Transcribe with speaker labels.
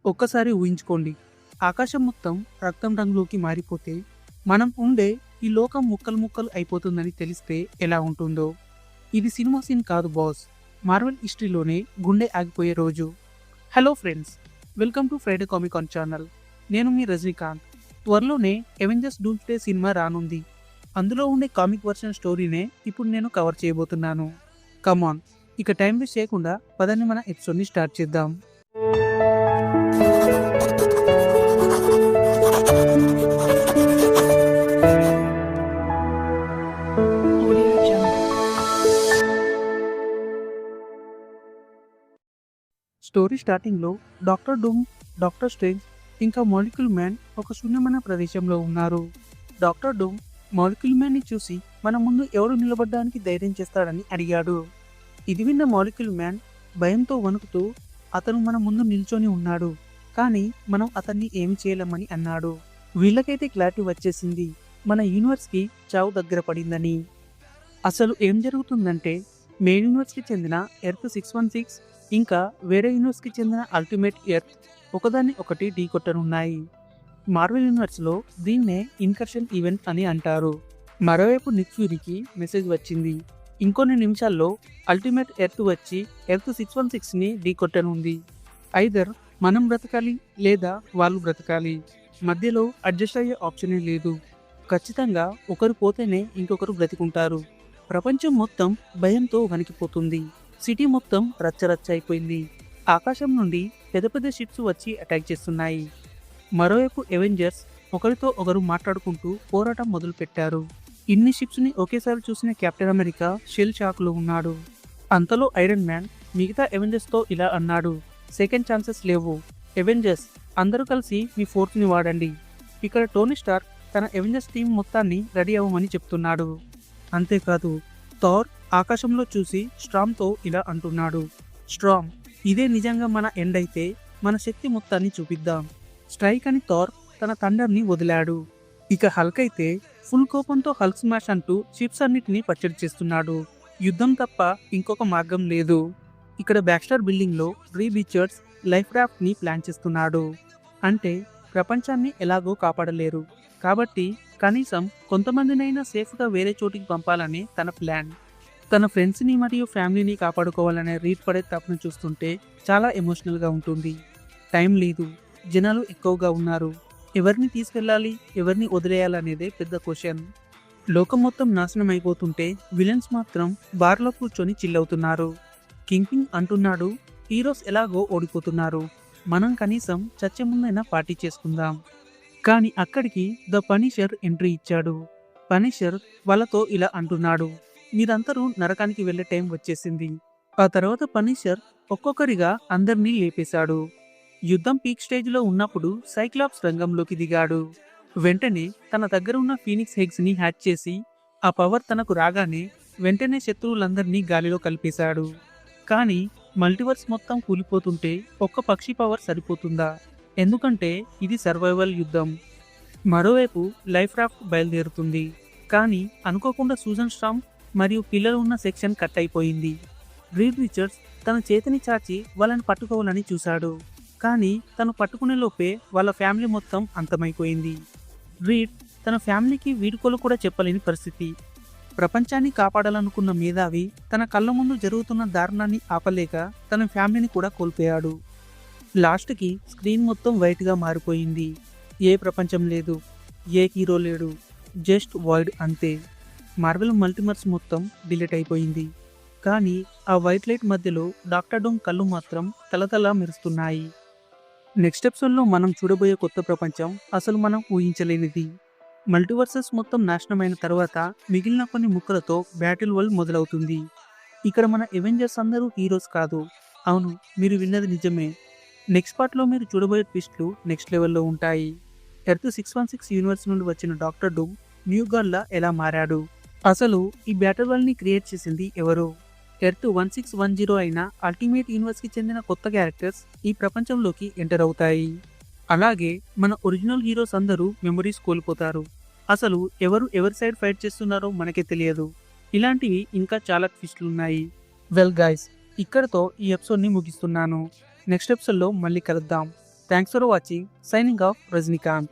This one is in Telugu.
Speaker 1: ఒక్కసారి ఊహించుకోండి, ఆకాశం మొత్తం రక్తం రంగులోకి మారిపోతే మనం ఉండే ఈ లోకం ముక్కలు ముక్కలు అయిపోతుందని తెలిస్తే ఎలా ఉంటుందో. ఇది సినిమా సీన్ కాదు బాస్, మార్వెల్ హిస్టరీలోనే గుండె ఆగిపోయే రోజు. Hello friends, welcome to Friday comic on channel. నేను మీ రజనీకాంత్. త్వరలోనే అవెంజర్స్ డూమ్స్డే సినిమా రానుంది. అందులో ఉండే కామిక్ వర్షన్ స్టోరీనే ఇప్పుడు నేను కవర్ చేయబోతున్నాను. కమాన్, ఇక టైం వేస్ట్ చేయకుండా పదండి మన ఎపిసోడ్ని స్టార్ట్ చేద్దాం. స్టోరీ స్టార్టింగ్లో డాక్టర్ డూమ్, డాక్టర్ స్ట్రేంజ్ ఇంకా మాలిక్యూల్ మ్యాన్ ఒక శూన్యమైన ప్రదేశంలో ఉన్నారు. డాక్టర్ డూమ్ మాలిక్యూల్ మ్యాన్ని చూసి మన ముందు ఎవరు నిలబడడానికి ధైర్యం చేస్తాడని అడిగాడు. ఇది విన్న మాలిక్యూల్ మ్యాన్ భయంతో వణుకుతూ అతను మన ముందు నిల్చొని ఉన్నాడు, కానీ మనం అతన్ని ఏమి చేయలేమని అన్నాడు. వీళ్ళకైతే క్లారిటీ వచ్చేసింది, మన యూనివర్స్కి చావు దగ్గర పడిందని. అసలు ఏం జరుగుతుందంటే, మెయిన్ యూనివర్స్కి చెందిన ఎర్త్ 616 ఇంకా వేరే యూనివర్స్కి చెందిన అల్టిమేట్ ఎర్త్ ఒకదాన్ని ఒకటి ఢీకొట్టనున్నాయి. మార్వెల్ యూనివర్స్లో దీన్నే ఇన్కర్షన్ ఈవెంట్ అని అంటారు. మరోవైపు నిక్ ఫ్యూరీకి మెసేజ్ వచ్చింది, ఇంకొన్ని నిమిషాల్లో అల్టిమేట్ ఎర్త్ వచ్చి ఎర్త్ 616ని ఢీకొట్టనుంది. ఐదర్ మనం బ్రతకాలి లేదా వాళ్ళు బ్రతకాలి, మధ్యలో అడ్జస్ట్ అయ్యే ఆప్షనే లేదు. ఖచ్చితంగా ఒకరు పోతేనే ఇంకొకరు బ్రతికుంటారు. ప్రపంచం మొత్తం భయంతో వణికిపోతుంది. సిటీ మొత్తం రచ్చరచ్చ అయిపోయింది. ఆకాశం నుండి పెద్ద పెద్ద షిప్స్ వచ్చి అటాక్ చేస్తున్నాయి. మరోవైపు అవెంజర్స్ ఒకరితో ఒకరు మాట్లాడుకుంటూ పోరాటం మొదలు పెట్టారు. ఇన్ని షిప్స్ని ఒకేసారి చూసిన కెప్టెన్ అమెరికా షెల్ షాక్లో ఉన్నాడు. అంతలో ఐరన్ మ్యాన్ మిగతా అవెంజర్స్తో ఇలా అన్నాడు, సెకండ్ ఛాన్సెస్ లేవు. అవెంజర్స్ అందరూ కలిసి మీ ఫోర్స్ని వాడండి. ఇక్కడ టోనీ స్టార్క్ తన అవెంజర్స్ టీం మొత్తాన్ని రెడీ అవ్వమని చెప్తున్నాడు. అంతేకాదు, థార్ ఆకాశంలో చూసి స్ట్రామ్తో ఇలా అంటున్నాడు, స్ట్రామ్, ఇదే నిజంగా మన ఎండ్ అయితే మన శక్తి మొత్తాన్ని చూపిద్దాం. స్ట్రైక్ అని థార్ తన థండర్ని వదిలాడు. ఇక హల్క్ అయితే ఫుల్ కోపంతో హల్క్ స్మాష్ అంటూ షిప్స్ అన్నిటినీ పచ్చడి చేస్తున్నాడు. యుద్ధం తప్ప ఇంకొక మార్గం లేదు. ఇక్కడ బ్యాక్స్టార్ బిల్డింగ్లో రీడ్ రిచర్డ్స్ లైఫ్ రాఫ్ట్ని ప్లాన్ చేస్తున్నాడు. అంటే ప్రపంచాన్ని ఎలాగో కాపాడలేరు కాబట్టి కనీసం కొంతమందినైనా సేఫ్గా వేరే చోటికి పంపాలనే తన ప్లాన్. తన ఫ్రెండ్స్ని మరియు ఫ్యామిలీని కాపాడుకోవాలనే రీడ్ పడే తపను చూస్తుంటే చాలా ఎమోషనల్గా ఉంటుంది. టైం లేదు, జనాలు ఎక్కువగా ఉన్నారు. ఎవరిని తీసుకెళ్ళాలి, ఎవరిని వదిలేయాలనేదే పెద్ద క్వశ్చన్. లోకం మొత్తం నాశనం అయిపోతుంటే విలన్స్ మాత్రం బార్లో కూర్చొని చిల్లవుతున్నారు. కింగ్ పింగ్ అంటున్నాడు, హీరోస్ ఎలాగో ఓడిపోతున్నారు, మనం కనీసం చచ్చే ముందైనా పార్టీ చేసుకుందాం. కానీ అక్కడికి ద పనిషర్ ఎంట్రీ ఇచ్చాడు. పనిషర్ వాళ్ళతో ఇలా అంటున్నాడు, మీరందరూ నరకానికి వెళ్లే టైం వచ్చేసింది. ఆ తర్వాత పనిషర్ ఒక్కొక్కరిగా అందరినీ లేపేశాడు. యుద్ధం పీక్ స్టేజ్లో ఉన్నప్పుడు సైక్లాప్స్ రంగంలోకి దిగాడు. వెంటనే తన దగ్గర ఉన్న ఫీనిక్స్ హెగ్స్ని హ్యాక్ చేసి ఆ పవర్ తనకు రాగానే వెంటనే శత్రువులందరినీ గాలిలో కలిపేశాడు. కానీ మల్టీవర్స్ మొత్తం కూలిపోతుంటే ఒక్క పక్షి పవర్ సరిపోతుందా? ఎందుకంటే ఇది సర్వైవల్ యుద్ధం. మరోవైపు లైఫ్ రాఫ్ట్ బయలుదేరుతుంది. కానీ అనుకోకుండా సూజన్ స్ట్రామ్ మరియు పిల్లలు ఉన్న సెక్షన్ కట్ అయిపోయింది. రీడ్ రిచర్డ్స్ తన చేతిని చాచి వాళ్ళని పట్టుకోవాలని చూశాడు. కానీ తను పట్టుకునే లోపే వాళ్ళ ఫ్యామిలీ మొత్తం అంతమైపోయింది. రీడ్ తన ఫ్యామిలీకి వీడుకోలు కూడా చెప్పలేని పరిస్థితి. ప్రపంచాన్ని కాపాడాలనుకున్న మేధావి తన కళ్ళ ముందు జరుగుతున్న దారుణాన్ని ఆపలేక తన ఫ్యామిలీని కూడా కోల్పోయాడు. లాస్ట్కి స్క్రీన్ మొత్తం వైట్గా మారిపోయింది. ఏ ప్రపంచం లేదు, ఏ హీరో లేడు, జస్ట్ వాయిడ్ అంతే. మార్వెల్ మల్టీవర్స్ మొత్తం డిలీట్ అయిపోయింది. కానీ ఆ వైట్ లైట్ మధ్యలో డాక్టర్ డూమ్ కళ్ళు మాత్రం తలతలా మెరుస్తున్నాయి. నెక్స్ట్ ఎపిసోడ్లో మనం చూడబోయే కొత్త ప్రపంచం అసలు మనం ఊహించలేనిది. మల్టీవర్సెస్ మొత్తం నాశనమైన తర్వాత మిగిలిన కొన్ని ముక్కలతో బ్యాటిల్ వరల్డ్ మొదలవుతుంది. ఇక్కడ మన అవెంజర్స్ అందరూ హీరోస్ కాదు. అవును, మీరు విన్నది నిజమే. నెక్స్ట్ పార్ట్లో మీరు చూడబోయే ట్విస్ట్లు నెక్స్ట్ లెవెల్లో ఉంటాయి. ఎర్త్ 616 యూనివర్స్ నుండి వచ్చిన డాక్టర్ డూమ్ న్యూ గాడ్లా ఎలా మారాడు? అసలు ఈ బ్యాటిల్ వరల్డ్ని క్రియేట్ చేసింది ఎవరు? ఎర్త్ 1610 అయిన అల్టిమేట్ యూనివర్స్కి చెందిన కొత్త క్యారెక్టర్స్ ఈ ప్రపంచంలోకి ఎంటర్ అవుతాయి. అలాగే మన ఒరిజినల్ హీరోస్ అందరూ మెమరీస్ కోల్పోతారు. అసలు ఎవరి సైడ్ ఫైట్ చేస్తున్నారో మనకే తెలియదు. ఇలాంటివి ఇంకా చాలా ట్విస్టులున్నాయి. వెల్ గైస్, ఇక్కడతో ఈ ఎపిసోడ్ని ముగిస్తున్నాను. నెక్స్ట్ ఎపిసోడ్లో మళ్ళీ కలుద్దాం. Thanks for watching. Signing off, Rajinikanth.